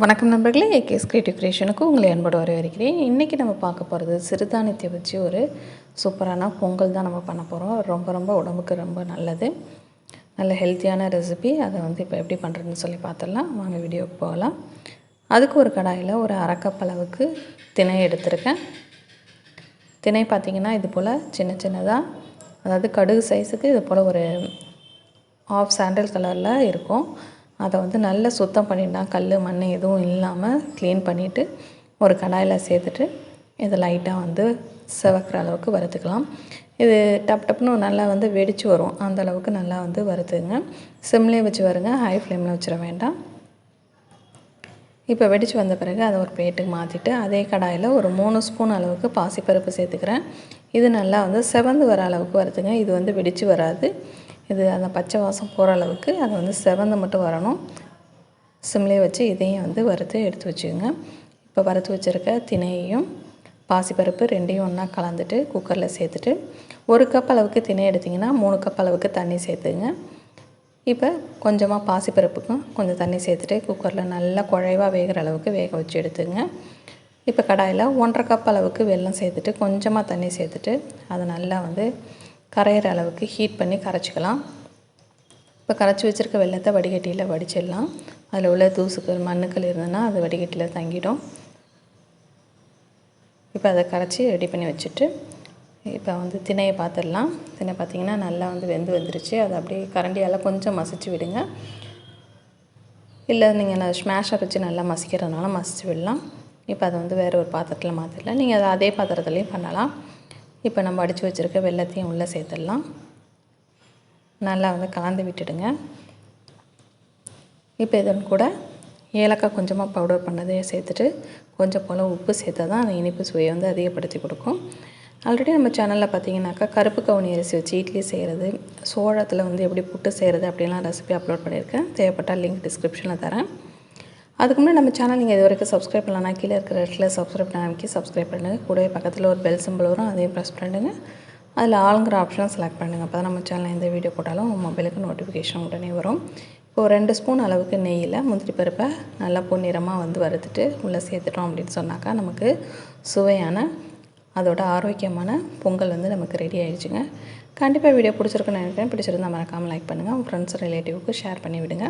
வணக்கம் நண்பர்களே, AKS creative கிரியேஷனுக்கு உங்களை அன்போடு வரவேற்கிறேன். இன்றைக்கி நம்ம பார்க்க போகிறது சிறுதானியத்தை வச்சு ஒரு சூப்பரான பொங்கல் தான் நம்ம பண்ண போகிறோம். ரொம்ப உடம்புக்கு ரொம்ப நல்லது, நல்ல ஹெல்த்தியான ரெசிபி. அதை இப்போ எப்படி பண்ணுறதுன்னு சொல்லி பார்த்துடலாம். வாங்க வீடியோவுக்கு போகலாம். அதுக்கு ஒரு கடாயில் ஒரு அரை கப் அளவுக்கு திணை எடுத்திருக்கேன். திணை பார்த்திங்கன்னா இது போல் சின்னதாக, அதாவது கடுகு சைஸுக்கு இது போல் ஒரு ஆஃப் சாண்டல் கலரில் இருக்கும். அதை நல்லா சுத்தம் பண்ணிடலாம். கல் மண் எதுவும் இல்லாமல் க்ளீன் பண்ணிவிட்டு ஒரு கடாயில் சேர்த்துட்டு இதை லைட்டாக செவக்கிற அளவுக்கு வறுத்துக்கலாம். இது டப்னு நல்லா வெடித்து வரும். அந்த அளவுக்கு நல்லா வறுத்துங்க. சிம்லேயே வச்சு வருங்க, ஹை ஃப்ளேமில் வச்சிட வேண்டாம். இப்போ வெடித்து வந்த பிறகு அதை ஒரு பிளேட்டுக்கு மாற்றிட்டு அதே கடாயில் ஒரு 3 ஸ்பூன் அளவுக்கு பாசிப்பருப்பு சேர்த்துக்கிறேன். இது நல்லா செவந்து வர அளவுக்கு வறுத்துங்க. இது வெடித்து வராது. இது அந்த பச்சை வாசம் போகிற அளவுக்கு அது செவந்து மட்டும் வரணும். சிம்லேயே வச்சு இதையும் வறுத்து எடுத்து வச்சுக்கோங்க. இப்போ வறுத்து வச்சுருக்க திணையையும் பாசிப்பருப்பு ரெண்டையும் ஒன்றா கலந்துட்டு குக்கரில் சேர்த்துட்டு 1 கப் அளவுக்கு திணை எடுத்திங்கன்னா 3 கப் அளவுக்கு தண்ணி சேர்த்துங்க. இப்போ கொஞ்சமாக பாசிப்பருப்புக்கும் கொஞ்சம் தண்ணி சேர்த்துட்டு குக்கரில் நல்லா குழைவாக வேகிற அளவுக்கு வேக வச்சு எடுத்துங்க. இப்போ கடாயில் 1.5 கப் அளவுக்கு வெல்லம் சேர்த்துட்டு கொஞ்சமாக தண்ணி சேர்த்துட்டு அதை நல்லா கரையிற அளவுக்கு ஹீட் பண்ணி கரைச்சிக்கலாம். இப்போ கரைச்சி வச்சுருக்க வெல்லத்தை வடிகட்டியில் வடிச்சிடலாம். அதில் உள்ள தூசுக்கள் மண்ணுக்கள் இருந்ததுன்னா அது வடிகட்டியில் தங்கிடும். இப்போ அதை கரைச்சி ரெடி பண்ணி வச்சுட்டு இப்போ திணையை பார்த்துடலாம். திணை பார்த்திங்கன்னா நல்லா வெந்து வந்துருச்சு. அதை அப்படியே கரண்டியால் கொஞ்சம் மசிச்சு விடுங்க. இல்லை நீங்கள் ஸ்மாஷர் வச்சு நல்லா மசிக்கிறதுனால மசிச்சு விடலாம். இப்போ அதை வேறு ஒரு பாத்திரத்தில் மாற்றிடலாம். நீங்கள் அதை அதே பாத்திரத்துலேயும் பண்ணலாம். இப்போ நம்ம அடித்து வச்சுருக்க வெல்லத்தையும் உள்ளே சேர்த்துடலாம். நல்லா கலந்து விட்டுடுங்க. இப்போ இதன் கூட ஏலக்காய் கொஞ்சமாக பவுடர் பண்ணதை சேர்த்துட்டு கொஞ்சம் போல் உப்பு சேர்த்தா தான் அந்த இனிப்பு சுவையை அதிகப்படுத்தி கொடுக்கும். ஆல்ரெடி நம்ம சேனலில் பார்த்தீங்கன்னாக்கா கருப்பு கவுனி அரிசி வச்சு இட்லி செய்கிறது, சோளத்தில் எப்படி புட்டு செய்கிறது அப்படின்லாம் ரெசிபி அப்லோட் பண்ணியிருக்கேன். தேவைப்பட்டால் லிங்க் டிஸ்கிரிப்ஷனில் தரேன். அதுக்கு முன்னாடி நம்ம சேனல் நீங்கள் இது வரைக்கும் சப்ஸ்கிரைப் பண்ணலன்னா கீழே இருக்கிற இடத்துல சப்ஸ்கிரைப் பண்ணி சப்ஸ்கிரைப் பண்ணுங்கள். கூடவே பக்கத்தில் ஒரு பெல் சிம்பிள் வரும், அதையும் ப்ரெஸ் பண்ணிடுங்க. அதில் ஆளுங்கிற ஆப்ஷனை செலக்ட் பண்ணுங்கள். அப்போ தான் நம்ம சேனலில் எந்த வீடியோ போட்டாலும் உங்கள் மொபைலுக்கு நோட்டிஃபிகேஷன் உடனே வரும். இப்போது 2 ஸ்பூன் அளவுக்கு நெய்யில் முந்திரி பருப்பை நல்லா பொன்னிறமாக வறுத்துட்டு உள்ளே சேர்த்துட்டோம் அப்படின்னு சொன்னாக்கா நமக்கு சுவையான அதோட ஆரோக்கியமான பொங்கல் நமக்கு ரெடி ஆகிடுச்சுங்க. கண்டிப்பாக வீடியோ பிடிச்சிருக்குன்னு நினைக்கிறேன். பிடிச்சிருந்தால் மறக்காமல் லைக் பண்ணுங்கள். உங்கள் ஃப்ரெண்ட்ஸ் ரிலேட்டிவ்க்கு ஷேர் பண்ணி விடுங்க,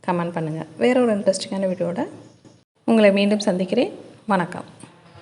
கமெண்ட் பண்ணுங்கள். வேறு ஒரு இன்ட்ரெஸ்டிங்கான வீடியோட உங்களை மீண்டும் சந்திக்கிறேன். வணக்கம்.